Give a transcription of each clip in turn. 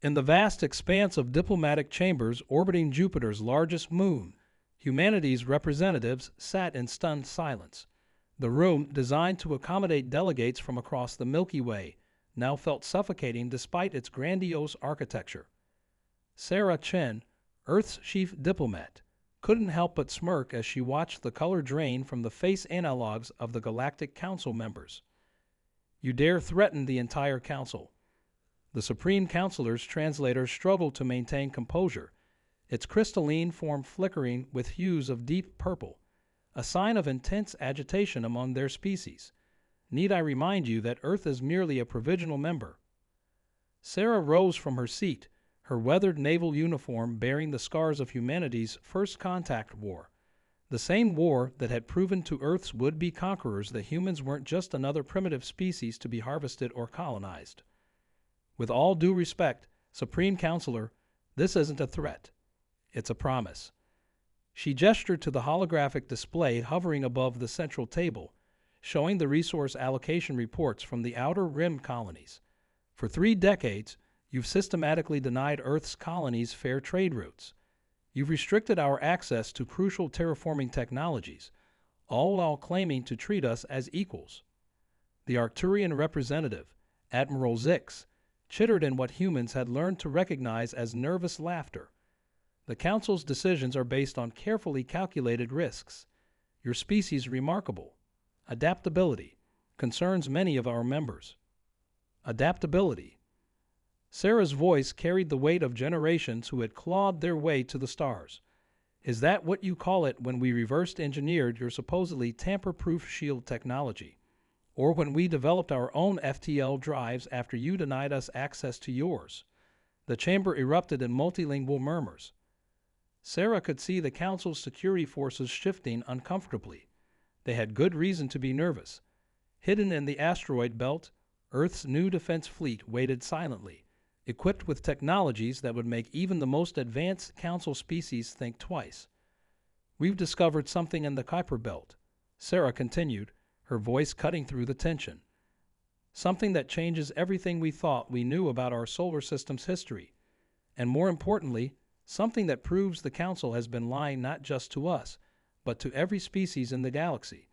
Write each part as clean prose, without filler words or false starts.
In the vast expanse of diplomatic chambers orbiting Jupiter's largest moon, humanity's representatives sat in stunned silence. The room, designed to accommodate delegates from across the Milky Way, now felt suffocating despite its grandiose architecture. Sarah Chen, Earth's chief diplomat, couldn't help but smirk as she watched the color drain from the face analogs of the Galactic Council members. You dare threaten the entire council. The Supreme Councilor's translator struggled to maintain composure, its crystalline form flickering with hues of deep purple, a sign of intense agitation among their species. Need I remind you that Earth is merely a provisional member? Sarah rose from her seat, her weathered naval uniform bearing the scars of humanity's first contact war, the same war that had proven to Earth's would-be conquerors that humans weren't just another primitive species to be harvested or colonized. With all due respect, Supreme Counselor, this isn't a threat. It's a promise. She gestured to the holographic display hovering above the central table, showing the resource allocation reports from the Outer Rim colonies. For 3 decades, you've systematically denied Earth's colonies fair trade routes. You've restricted our access to crucial terraforming technologies, all while claiming to treat us as equals. The Arcturian representative, Admiral Zix, chittered in what humans had learned to recognize as nervous laughter. The Council's decisions are based on carefully calculated risks. Your species' remarkable adaptability concerns many of our members. Adaptability. Sarah's voice carried the weight of generations who had clawed their way to the stars. Is that what you call it when we reversed engineered your supposedly tamper-proof shield technology? Or when we developed our own FTL drives after you denied us access to yours? The chamber erupted in multilingual murmurs. Sarah could see the Council's security forces shifting uncomfortably. They had good reason to be nervous. Hidden in the asteroid belt, Earth's new defense fleet waited silently, equipped with technologies that would make even the most advanced Council species think twice. We've discovered something in the Kuiper Belt, Sarah continued, her voice cutting through the tension. Something that changes everything we thought we knew about our solar system's history. And more importantly, something that proves the Council has been lying not just to us, but to every species in the galaxy.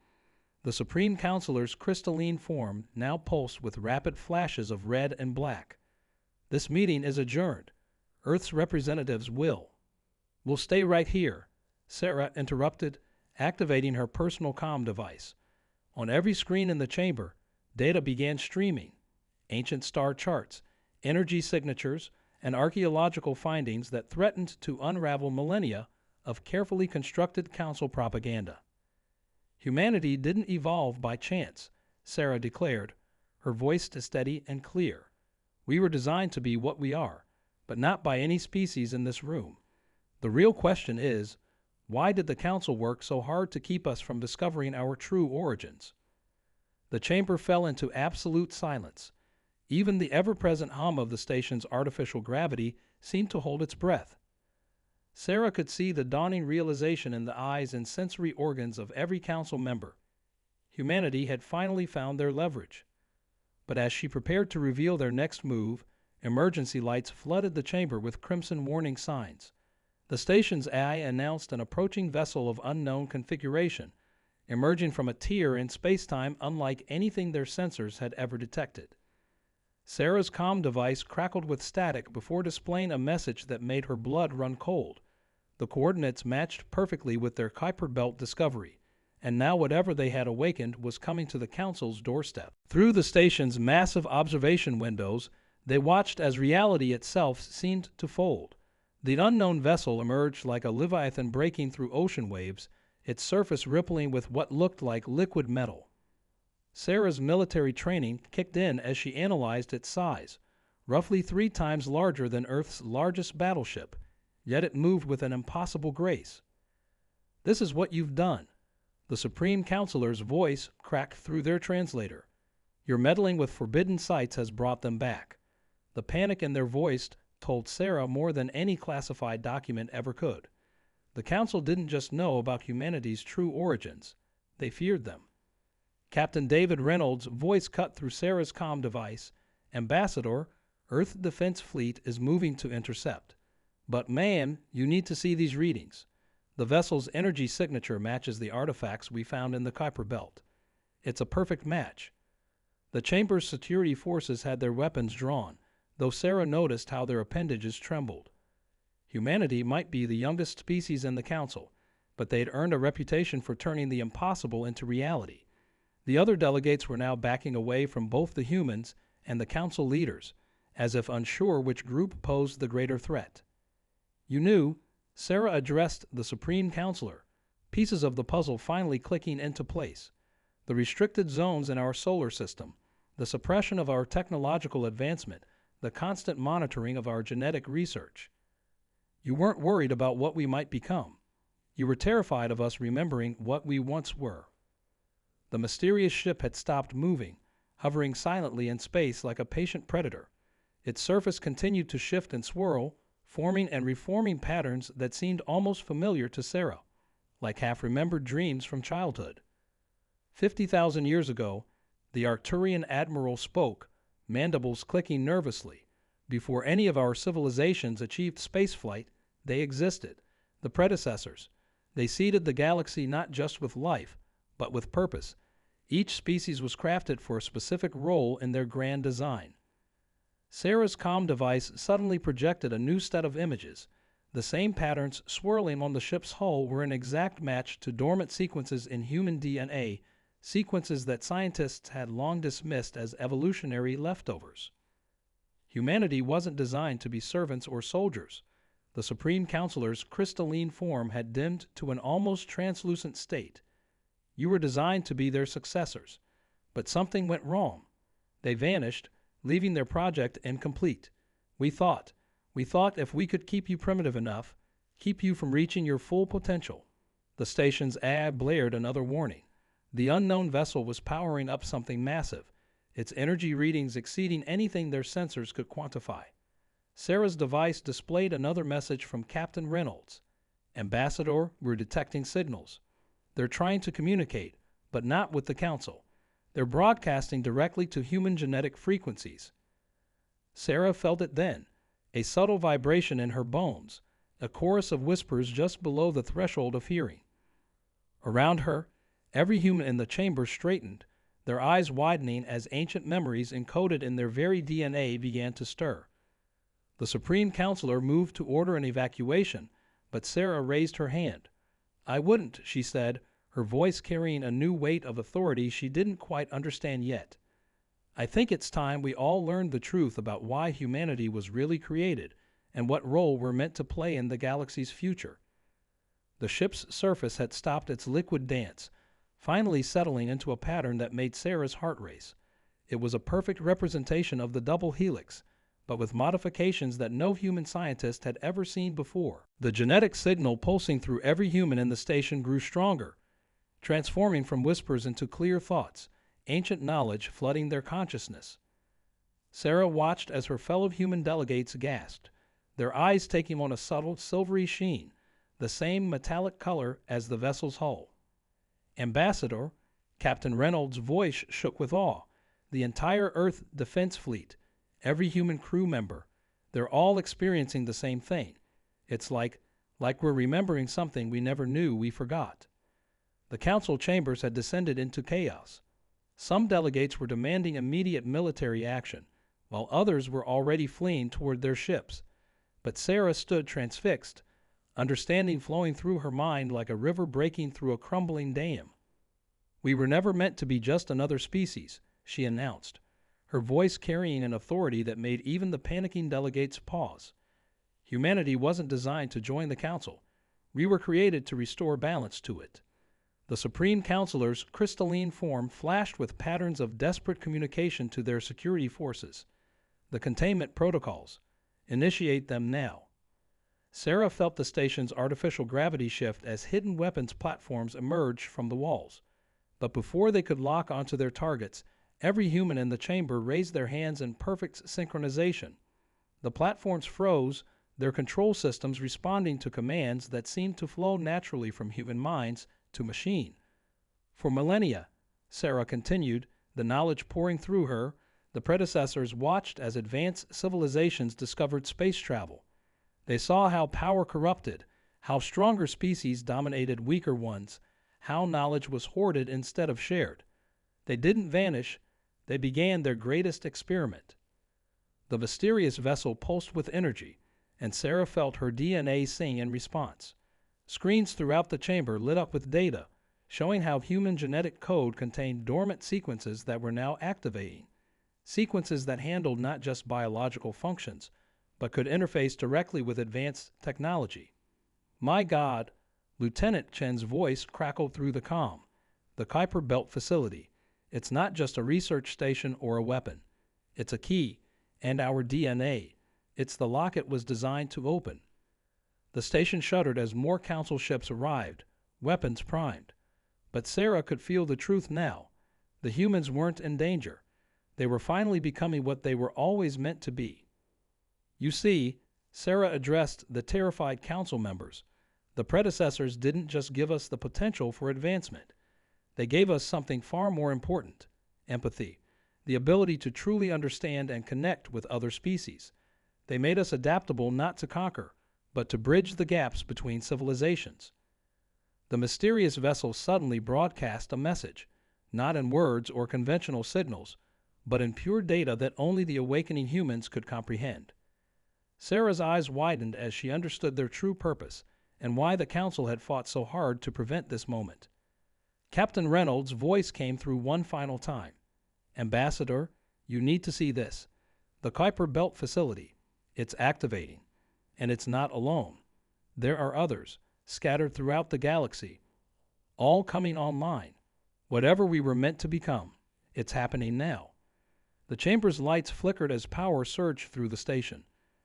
The Supreme Counselor's crystalline form now pulsed with rapid flashes of red and black. This meeting is adjourned. Earth's representatives will stay right here, Sarah interrupted, activating her personal comm device. On every screen in the chamber, data began streaming. Ancient star charts, energy signatures, and archaeological findings that threatened to unravel millennia of carefully constructed Council propaganda. Humanity didn't evolve by chance, Sarah declared, her voice steady and clear. We were designed to be what we are, but not by any species in this room. The real question is, why did the Council work so hard to keep us from discovering our true origins? The chamber fell into absolute silence. Even the ever-present hum of the station's artificial gravity seemed to hold its breath. Sarah could see the dawning realization in the eyes and sensory organs of every Council member. Humanity had finally found their leverage. But as she prepared to reveal their next move, emergency lights flooded the chamber with crimson warning signs. The station's AI announced an approaching vessel of unknown configuration, emerging from a tier in spacetime unlike anything their sensors had ever detected. Sarah's comm device crackled with static before displaying a message that made her blood run cold. The coordinates matched perfectly with their Kuiper Belt discovery, and now whatever they had awakened was coming to the Council's doorstep. Through the station's massive observation windows, they watched as reality itself seemed to fold. The unknown vessel emerged like a leviathan breaking through ocean waves, its surface rippling with what looked like liquid metal. Sarah's military training kicked in as she analyzed its size, roughly 3 times larger than Earth's largest battleship, yet it moved with an impossible grace. This is what you've done. The Supreme Counselor's voice cracked through their translator. Your meddling with forbidden sites has brought them back. The panic in their voice told Sarah more than any classified document ever could. The Council didn't just know about humanity's true origins. They feared them. Captain David Reynolds' voice cut through Sarah's comm device. Ambassador, Earth Defense Fleet is moving to intercept. But ma'am, you need to see these readings. The vessel's energy signature matches the artifacts we found in the Kuiper Belt. It's a perfect match. The chamber's security forces had their weapons drawn, though Sarah noticed how their appendages trembled. Humanity might be the youngest species in the council, but they'd earned a reputation for turning the impossible into reality. The other delegates were now backing away from both the humans and the council leaders, as if unsure which group posed the greater threat. You knew, Sarah addressed the Supreme Counselor, pieces of the puzzle finally clicking into place. The restricted zones in our solar system, the suppression of our technological advancement, the constant monitoring of our genetic research. You weren't worried about what we might become. You were terrified of us remembering what we once were. The mysterious ship had stopped moving, hovering silently in space like a patient predator. Its surface continued to shift and swirl, forming and reforming patterns that seemed almost familiar to Sarah, like half-remembered dreams from childhood. 50,000 years ago, the Arcturian admiral spoke, mandibles clicking nervously. Before any of our civilizations achieved spaceflight, they existed, the predecessors. They seeded the galaxy not just with life, but with purpose. Each species was crafted for a specific role in their grand design. Sarah's comm device suddenly projected a new set of images. The same patterns swirling on the ship's hull were an exact match to dormant sequences in human DNA, sequences that scientists had long dismissed as evolutionary leftovers. Humanity wasn't designed to be servants or soldiers. The Supreme Counselor's crystalline form had dimmed to an almost translucent state. You were designed to be their successors. But something went wrong. They vanished, leaving their project incomplete. We thought if we could keep you primitive enough, keep you from reaching your full potential. The station's ad blared another warning. The unknown vessel was powering up something massive, its energy readings exceeding anything their sensors could quantify. Sarah's device displayed another message from Captain Reynolds. Ambassador, we're detecting signals. They're trying to communicate, but not with the Council. They're broadcasting directly to human genetic frequencies. Sarah felt it then, a subtle vibration in her bones, a chorus of whispers just below the threshold of hearing. Around her, every human in the chamber straightened, their eyes widening as ancient memories encoded in their very DNA began to stir. The Supreme Counselor moved to order an evacuation, but Sarah raised her hand. I wouldn't, she said, her voice carrying a new weight of authority she didn't quite understand yet. I think it's time we all learned the truth about why humanity was really created and what role we're meant to play in the galaxy's future. The ship's surface had stopped its liquid dance, finally settling into a pattern that made Sarah's heart race. It was a perfect representation of the double helix, but with modifications that no human scientist had ever seen before. The genetic signal pulsing through every human in the station grew stronger, transforming from whispers into clear thoughts, ancient knowledge flooding their consciousness. Sarah watched as her fellow human delegates gasped, their eyes taking on a subtle silvery sheen, the same metallic color as the vessel's hull. Ambassador, Captain Reynolds' voice shook with awe. The entire Earth Defense Fleet, every human crew member, they're all experiencing the same thing. It's like we're remembering something we never knew we forgot. The council chambers had descended into chaos. Some delegates were demanding immediate military action, while others were already fleeing toward their ships. But Sarah stood transfixed, understanding flowing through her mind like a river breaking through a crumbling dam. We were never meant to be just another species, she announced, her voice carrying an authority that made even the panicking delegates pause. Humanity wasn't designed to join the council. We were created to restore balance to it. The Supreme Counselor's crystalline form flashed with patterns of desperate communication to their security forces. The containment protocols. Initiate them now. Sarah felt the station's artificial gravity shift as hidden weapons platforms emerged from the walls. But before they could lock onto their targets, every human in the chamber raised their hands in perfect synchronization. The platforms froze, their control systems responding to commands that seemed to flow naturally from human minds to machine. For millennia, Sarah continued, the knowledge pouring through her, The predecessors watched as advanced civilizations discovered space travel. They saw how power corrupted, how stronger species dominated weaker ones, how knowledge was hoarded instead of shared. They didn't vanish, they began their greatest experiment. The mysterious vessel pulsed with energy, and Sarah felt her DNA sing in response. Screens throughout the chamber lit up with data, showing how human genetic code contained dormant sequences that were now activating. Sequences that handled not just biological functions, but could interface directly with advanced technology. My God, Lieutenant Chen's voice crackled through the comm. The Kuiper Belt facility. It's not just a research station or a weapon. It's a key, and our DNA. It's the lock it was designed to open. The station shuddered as more council ships arrived, weapons primed. But Sarah could feel the truth now. The humans weren't in danger. They were finally becoming what they were always meant to be. You see, Sarah addressed the terrified council members. The predecessors didn't just give us the potential for advancement. They gave us something far more important: empathy, the ability to truly understand and connect with other species. They made us adaptable not to conquer, but to bridge the gaps between civilizations. The mysterious vessel suddenly broadcast a message, not in words or conventional signals, but in pure data that only the awakening humans could comprehend. Sarah's eyes widened as she understood their true purpose and why the council had fought so hard to prevent this moment. Captain Reynolds' voice came through one final time. Ambassador, you need to see this. The Kuiper Belt facility. It's activating. And it's not alone. There are others, scattered throughout the galaxy, all coming online. Whatever we were meant to become, it's happening now. The chamber's lights flickered as power surged through the station.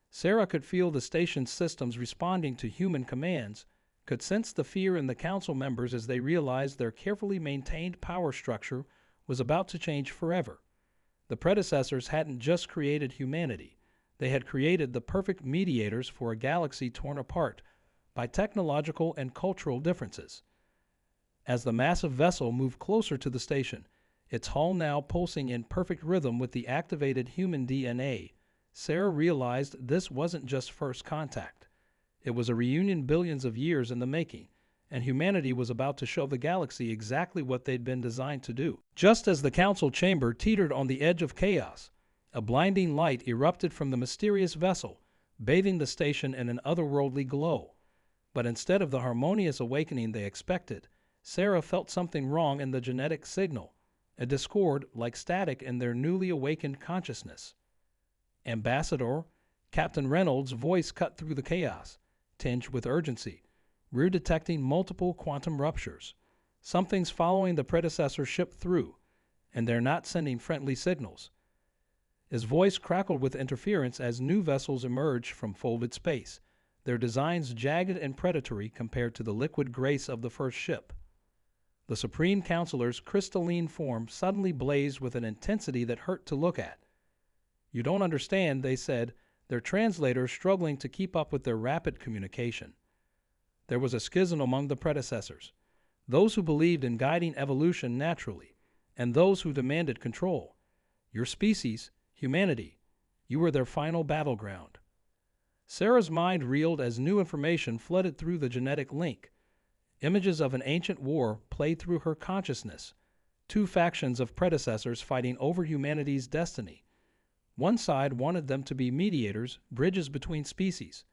Sarah could feel the station's systems responding to human commands, could sense the fear in the council members as they realized their carefully maintained power structure was about to change forever. The predecessors hadn't just created humanity. They had created the perfect mediators for a galaxy torn apart by technological and cultural differences. As the massive vessel moved closer to the station, its hull now pulsing in perfect rhythm with the activated human DNA, Sarah realized this wasn't just first contact. It was a reunion billions of years in the making, and humanity was about to show the galaxy exactly what they'd been designed to do. Just as the council chamber teetered on the edge of chaos, a blinding light erupted from the mysterious vessel, bathing the station in an otherworldly glow. But instead of the harmonious awakening they expected, Sarah felt something wrong in the genetic signal, a discord like static in their newly awakened consciousness. Ambassador, Captain Reynolds' voice cut through the chaos, tinged with urgency. We're detecting multiple quantum ruptures. Something's following the predecessor ship through, and they're not sending friendly signals. His voice crackled with interference as new vessels emerged from folded space, their designs jagged and predatory compared to the liquid grace of the first ship. The Supreme Counselor's crystalline form suddenly blazed with an intensity that hurt to look at. You don't understand, they said, their translators struggling to keep up with their rapid communication. There was a schism among the predecessors, those who believed in guiding evolution naturally, and those who demanded control. Your species, humanity, you were their final battleground. Sarah's mind reeled as new information flooded through the genetic link. Images of an ancient war played through her consciousness, two factions of predecessors fighting over humanity's destiny. One side wanted them to be mediators, bridges between species.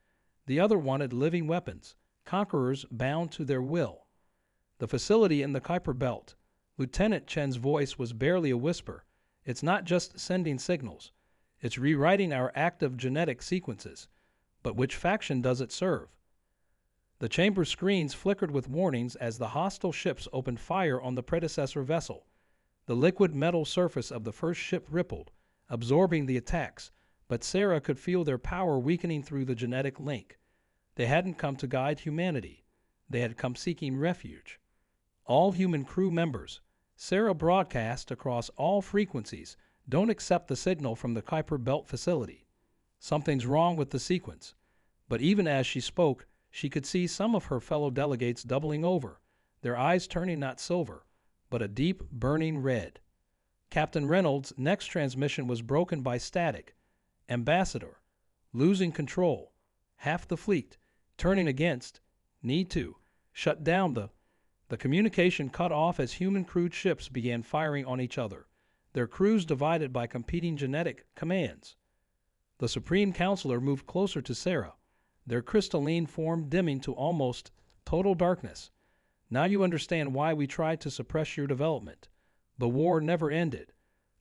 The other wanted living weapons, conquerors bound to their will. The facility in the Kuiper Belt. Lieutenant Chen's voice was barely a whisper. It's not just sending signals. It's rewriting our active genetic sequences. But which faction does it serve? The chamber screens flickered with warnings as the hostile ships opened fire on the predecessor vessel. The liquid metal surface of the first ship rippled, absorbing the attacks, but Sarah could feel their power weakening through the genetic link. They hadn't come to guide humanity. They had come seeking refuge. All human crew members, Sarah broadcast across all frequencies, don't accept the signal from the Kuiper Belt facility. Something's wrong with the sequence. But even as she spoke, she could see some of her fellow delegates doubling over, their eyes turning not silver, but a deep, burning red. Captain Reynolds' next transmission was broken by static. Ambassador, losing control. Half the fleet, turning against, need to, shut down the communication cut off as human-crewed ships began firing on each other, their crews divided by competing genetic commands. The Supreme Counselor moved closer to Sarah, their crystalline form dimming to almost total darkness. Now you understand why we tried to suppress your development. The war never ended.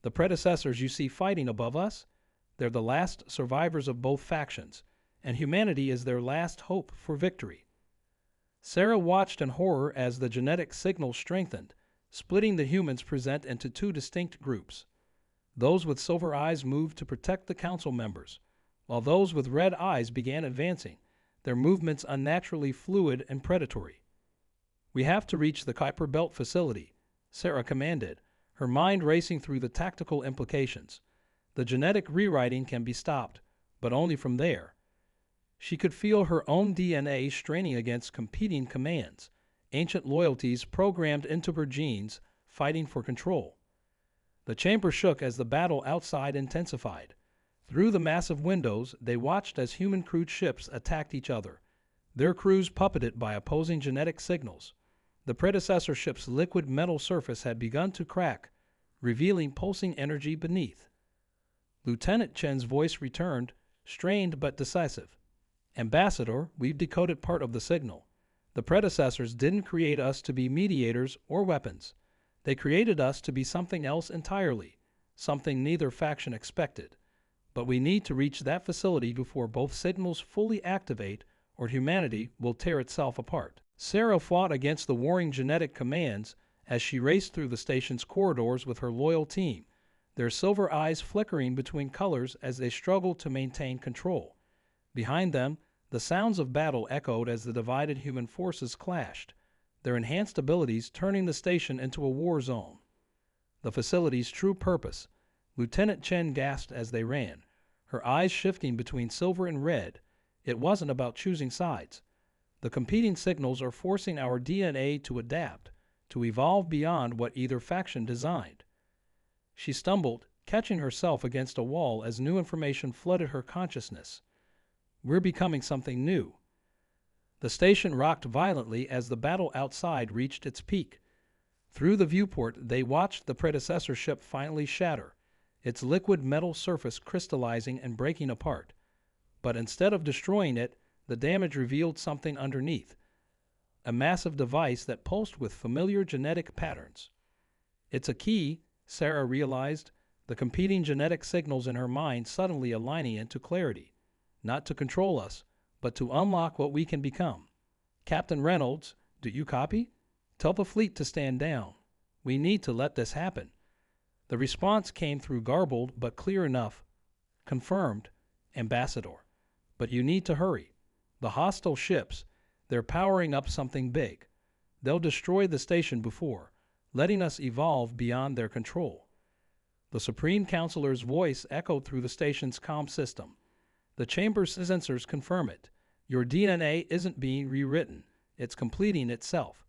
The predecessors you see fighting above us, they're the last survivors of both factions, and humanity is their last hope for victory. Sarah watched in horror as the genetic signal strengthened, splitting the humans present into two distinct groups. Those with silver eyes moved to protect the council members, while those with red eyes began advancing, their movements unnaturally fluid and predatory. "We have to reach the Kuiper Belt facility," Sarah commanded, her mind racing through the tactical implications. The genetic rewriting can be stopped, but only from there. She could feel her own DNA straining against competing commands, ancient loyalties programmed into her genes, fighting for control. The chamber shook as the battle outside intensified. Through the massive windows, they watched as human-crewed ships attacked each other, their crews puppeted by opposing genetic signals. The predecessor ship's liquid metal surface had begun to crack, revealing pulsing energy beneath. Lieutenant Chen's voice returned, strained but decisive. "Ambassador, we've decoded part of the signal. The predecessors didn't create us to be mediators or weapons. They created us to be something else entirely, something neither faction expected. But we need to reach that facility before both signals fully activate, or humanity will tear itself apart." Sarah fought against the warring genetic commands as she raced through the station's corridors with her loyal team, their silver eyes flickering between colors as they struggled to maintain control. Behind them, the sounds of battle echoed as the divided human forces clashed, their enhanced abilities turning the station into a war zone. The facility's true purpose, Lieutenant Chen gasped as they ran, her eyes shifting between silver and red. It wasn't about choosing sides. The competing signals are forcing our DNA to adapt, to evolve beyond what either faction designed. She stumbled, catching herself against a wall as new information flooded her consciousness. We're becoming something new. The station rocked violently as the battle outside reached its peak. Through the viewport, they watched the predecessor ship finally shatter, its liquid metal surface crystallizing and breaking apart. But instead of destroying it, the damage revealed something underneath, a massive device that pulsed with familiar genetic patterns. It's a key, Sarah realized, the competing genetic signals in her mind suddenly aligning into clarity. Not to control us, but to unlock what we can become. "Captain Reynolds, do you copy? Tell the fleet to stand down. We need to let this happen." The response came through garbled but clear enough. "Confirmed, Ambassador. But you need to hurry. The hostile ships, they're powering up something big. They'll destroy the station before, letting us evolve beyond their control." The Supreme Counselor's voice echoed through the station's comm system. "The chamber's sensors confirm it. Your DNA isn't being rewritten. It's completing itself.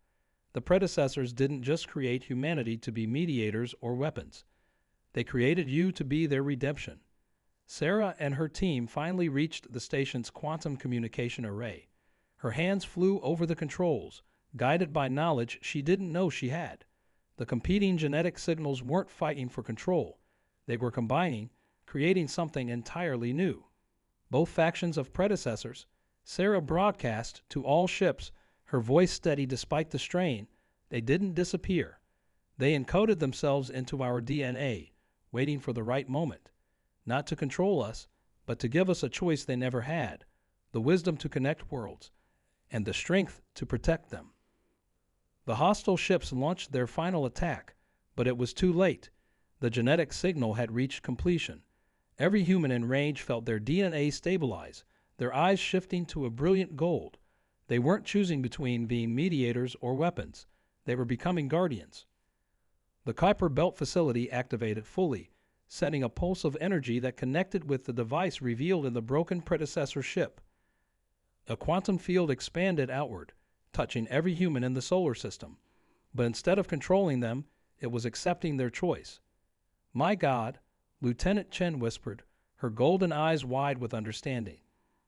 The predecessors didn't just create humanity to be mediators or weapons. They created you to be their redemption." Sarah and her team finally reached the station's quantum communication array. Her hands flew over the controls, guided by knowledge she didn't know she had. The competing genetic signals weren't fighting for control. They were combining, creating something entirely new. Both factions of predecessors, Sarah broadcast to all ships, her voice steady despite the strain. They didn't disappear. They encoded themselves into our DNA, waiting for the right moment. Not to control us, but to give us a choice they never had, the wisdom to connect worlds, and the strength to protect them. The hostile ships launched their final attack, but it was too late. The genetic signal had reached completion. Every human in range felt their DNA stabilize, their eyes shifting to a brilliant gold. They weren't choosing between being mediators or weapons. They were becoming guardians. The Kuiper Belt facility activated fully, setting a pulse of energy that connected with the device revealed in the broken predecessor ship. A quantum field expanded outward, touching every human in the solar system. But instead of controlling them, it was accepting their choice. My God, Lieutenant Chen whispered, her golden eyes wide with understanding.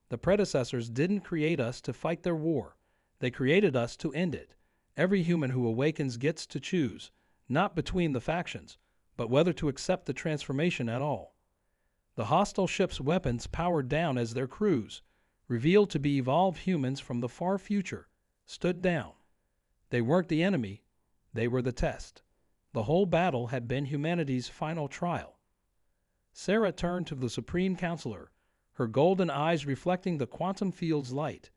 The predecessors didn't create us to fight their war. They created us to end it. Every human who awakens gets to choose, not between the factions, but whether to accept the transformation at all. The hostile ship's weapons powered down as their crews, revealed to be evolved humans from the far future, stood down. They weren't the enemy, they were the test. The whole battle had been humanity's final trial. Sarah turned to the Supreme Counselor, her golden eyes reflecting the quantum field's light.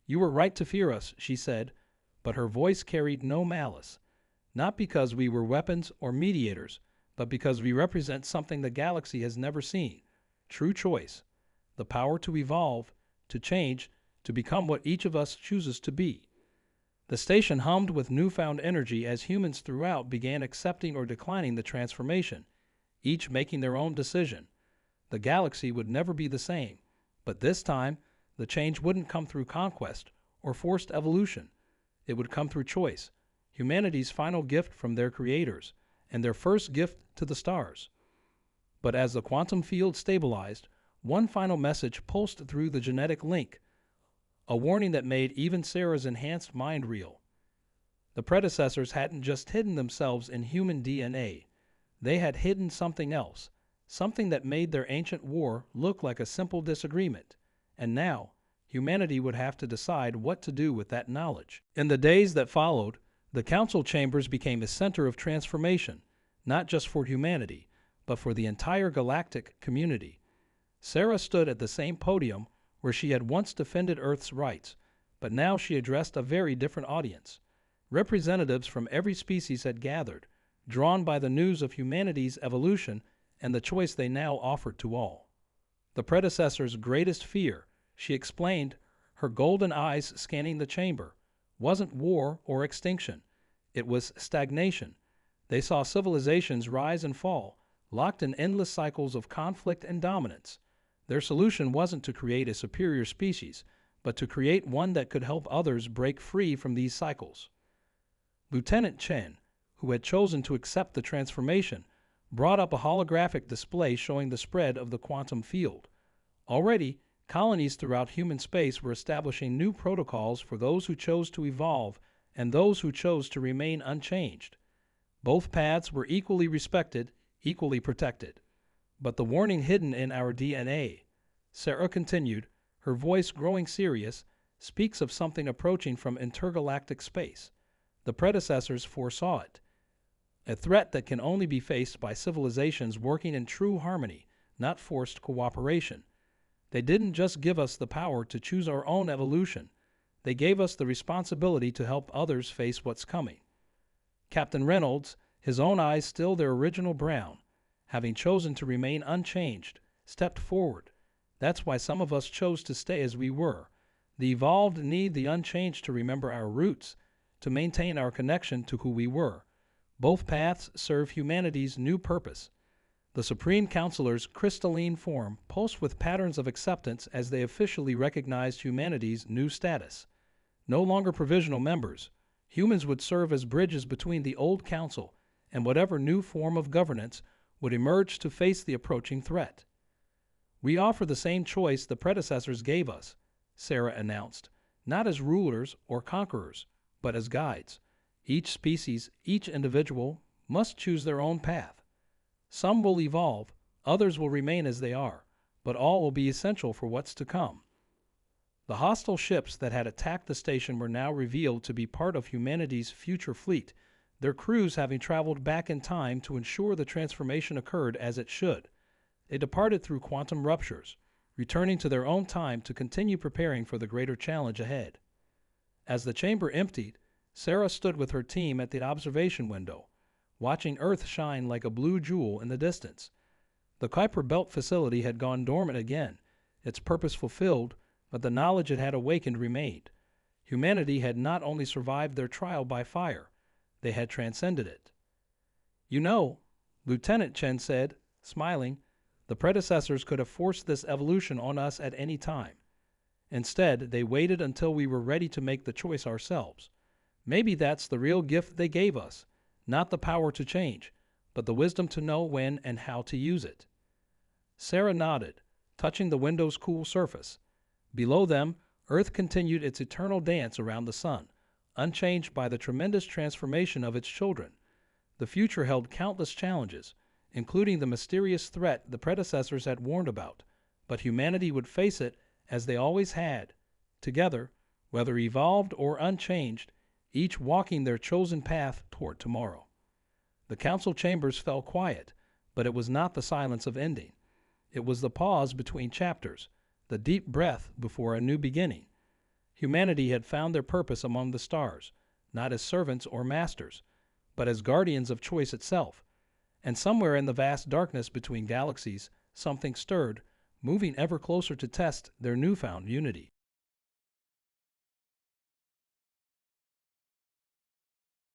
You were right to fear us, she said, but her voice carried no malice. Not because we were weapons or mediators, but because we represent something the galaxy has never seen. True choice. The power to evolve, to change, to become what each of us chooses to be. The station hummed with newfound energy as humans throughout began accepting or declining the transformation, each making their own decision. The galaxy would never be the same, but this time, the change wouldn't come through conquest or forced evolution. It would come through choice, humanity's final gift from their creators, and their first gift to the stars. But as the quantum field stabilized, one final message pulsed through the genetic link, a warning that made even Sarah's enhanced mind reel. The predecessors hadn't just hidden themselves in human DNA. They had hidden something else, something that made their ancient war look like a simple disagreement. And now, humanity would have to decide what to do with that knowledge. In the days that followed, the council chambers became a center of transformation, not just for humanity, but for the entire galactic community. Sarah stood at the same podium where she had once defended Earth's rights, but now she addressed a very different audience. Representatives from every species had gathered, drawn by the news of humanity's evolution and the choice they now offered to all. The predecessor's greatest fear, she explained, her golden eyes scanning the chamber, wasn't war or extinction. It was stagnation. They saw civilizations rise and fall, locked in endless cycles of conflict and dominance. Their solution wasn't to create a superior species, but to create one that could help others break free from these cycles. Lieutenant Chen, who had chosen to accept the transformation, brought up a holographic display showing the spread of the quantum field. Already, colonies throughout human space were establishing new protocols for those who chose to evolve and those who chose to remain unchanged. Both paths were equally respected, equally protected. But the warning hidden in our DNA, Sarah continued, her voice growing serious, speaks of something approaching from intergalactic space. The predecessors foresaw it. A threat that can only be faced by civilizations working in true harmony, not forced cooperation. They didn't just give us the power to choose our own evolution. They gave us the responsibility to help others face what's coming. Captain Reynolds, his own eyes still their original brown, having chosen to remain unchanged, stepped forward. That's why some of us chose to stay as we were. The evolved need the unchanged to remember our roots, to maintain our connection to who we were. Both paths serve humanity's new purpose. The Supreme Counselor's crystalline form pulsed with patterns of acceptance as they officially recognized humanity's new status. No longer provisional members, humans would serve as bridges between the old council and whatever new form of governance would emerge to face the approaching threat. We offer the same choice the predecessors gave us, Sarah announced, not as rulers or conquerors, but as guides. Each species, each individual, must choose their own path. Some will evolve, others will remain as they are, but all will be essential for what's to come. The hostile ships that had attacked the station were now revealed to be part of humanity's future fleet, their crews having traveled back in time to ensure the transformation occurred as it should. They departed through quantum ruptures, returning to their own time to continue preparing for the greater challenge ahead. As the chamber emptied, Sarah stood with her team at the observation window, watching Earth shine like a blue jewel in the distance. The Kuiper Belt facility had gone dormant again, its purpose fulfilled, but the knowledge it had awakened remained. Humanity had not only survived their trial by fire, they had transcended it. You know, Lieutenant Chen said, smiling, the predecessors could have forced this evolution on us at any time. Instead, they waited until we were ready to make the choice ourselves. Maybe that's the real gift they gave us, not the power to change, but the wisdom to know when and how to use it. Sarah nodded, touching the window's cool surface. Below them, Earth continued its eternal dance around the sun, unchanged by the tremendous transformation of its children. The future held countless challenges, including the mysterious threat the predecessors had warned about, but humanity would face it as they always had, together, whether evolved or unchanged, each walking their chosen path toward tomorrow. The council chambers fell quiet, but it was not the silence of ending. It was the pause between chapters, the deep breath before a new beginning. Humanity had found their purpose among the stars, not as servants or masters, but as guardians of choice itself. And somewhere in the vast darkness between galaxies, something stirred, moving ever closer to test their newfound unity.